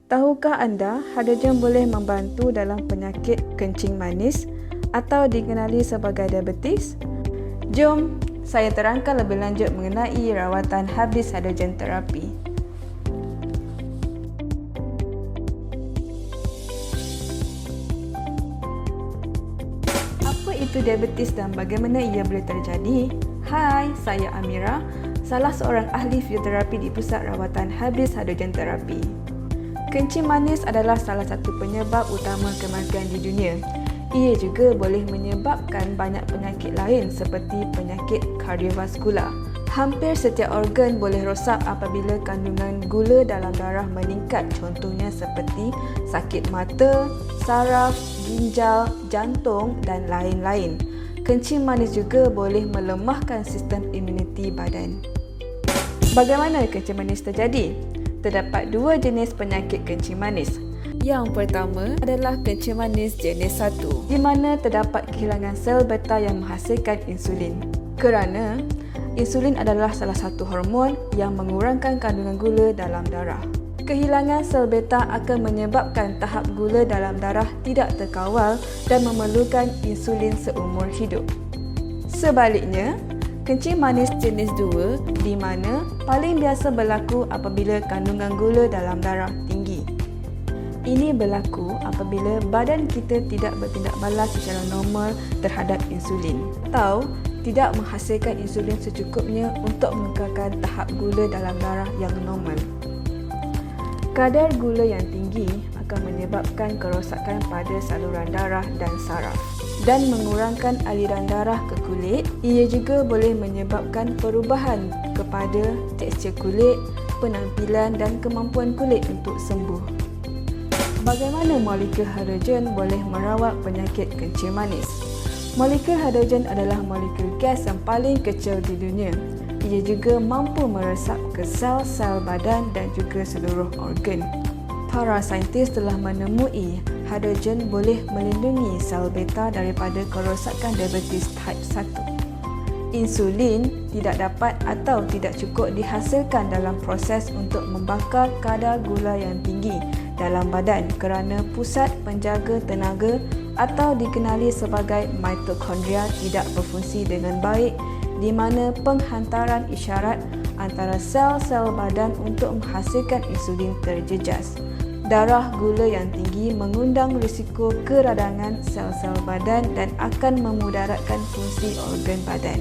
Tahukah anda hydrogen boleh membantu dalam penyakit kencing manis atau dikenali sebagai diabetes? Jom saya terangkan lebih lanjut mengenai rawatan habis hydrogen terapi. Apa itu diabetes dan bagaimana ia boleh terjadi? Hai, saya Amira, salah seorang ahli fizioterapi di Pusat Rawatan Habis Hydrogen Terapi. Kencing manis adalah salah satu penyebab utama kematian di dunia. Ia juga boleh menyebabkan banyak penyakit lain seperti penyakit kardiovaskular. Hampir setiap organ boleh rosak apabila kandungan gula dalam darah meningkat, contohnya seperti sakit mata, saraf, ginjal, jantung dan lain-lain. Kencing manis juga boleh melemahkan sistem imuniti badan. Bagaimana kencing manis terjadi? Terdapat dua jenis penyakit kencing manis. Yang pertama adalah kencing manis jenis 1, di mana terdapat kehilangan sel beta yang menghasilkan insulin. Kerana insulin adalah salah satu hormon yang mengurangkan kandungan gula dalam darah. Kehilangan sel beta akan menyebabkan tahap gula dalam darah tidak terkawal dan memerlukan insulin seumur hidup. Sebaliknya, kencing manis jenis 2 di mana paling biasa berlaku apabila kandungan gula dalam darah tinggi. Ini berlaku apabila badan kita tidak bertindak balas secara normal terhadap insulin atau tidak menghasilkan insulin secukupnya untuk mengekalkan tahap gula dalam darah yang normal. Kadar gula yang tinggi akan menyebabkan kerosakan pada saluran darah dan saraf dan mengurangkan aliran darah ke kulit. Ia juga boleh menyebabkan perubahan kepada tekstur kulit, penampilan dan kemampuan kulit untuk sembuh. Bagaimana molekul hidrogen boleh merawat penyakit kencing manis? Molekul hidrogen adalah molekul gas yang paling kecil di dunia. Ia juga mampu meresap ke sel-sel badan dan juga seluruh organ. Para saintis telah menemui hidrogen boleh melindungi sel beta daripada kerosakan diabetes type 1. Insulin tidak dapat atau tidak cukup dihasilkan dalam proses untuk membakar kadar gula yang tinggi dalam badan kerana pusat penjaga tenaga atau dikenali sebagai mitokondria tidak berfungsi dengan baik, di mana penghantaran isyarat antara sel-sel badan untuk menghasilkan insulin terjejas. Darah gula yang tinggi mengundang risiko keradangan sel-sel badan dan akan memudaratkan fungsi organ badan.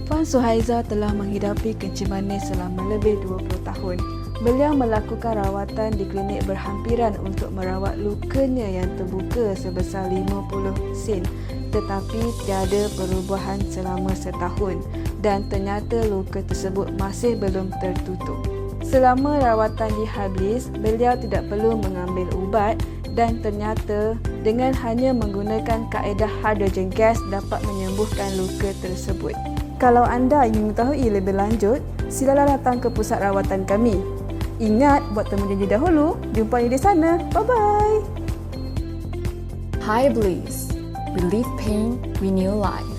Puan Suhaiza telah menghidapi kencing manis selama lebih 20 tahun. Beliau melakukan rawatan di klinik berhampiran untuk merawat lukanya yang terbuka sebesar 50 sen, tetapi tiada perubahan selama setahun dan ternyata luka tersebut masih belum tertutup. Selama rawatan di Hablis, beliau tidak perlu mengambil ubat dan ternyata dengan hanya menggunakan kaedah hidrogen gas dapat menyembuhkan luka tersebut. Kalau anda ingin mengetahui lebih lanjut, silalah datang ke pusat rawatan kami. Ingat buat temu janji dahulu. Jumpa di sana. Bye-bye. Hyblis. Relieve pain, renew life.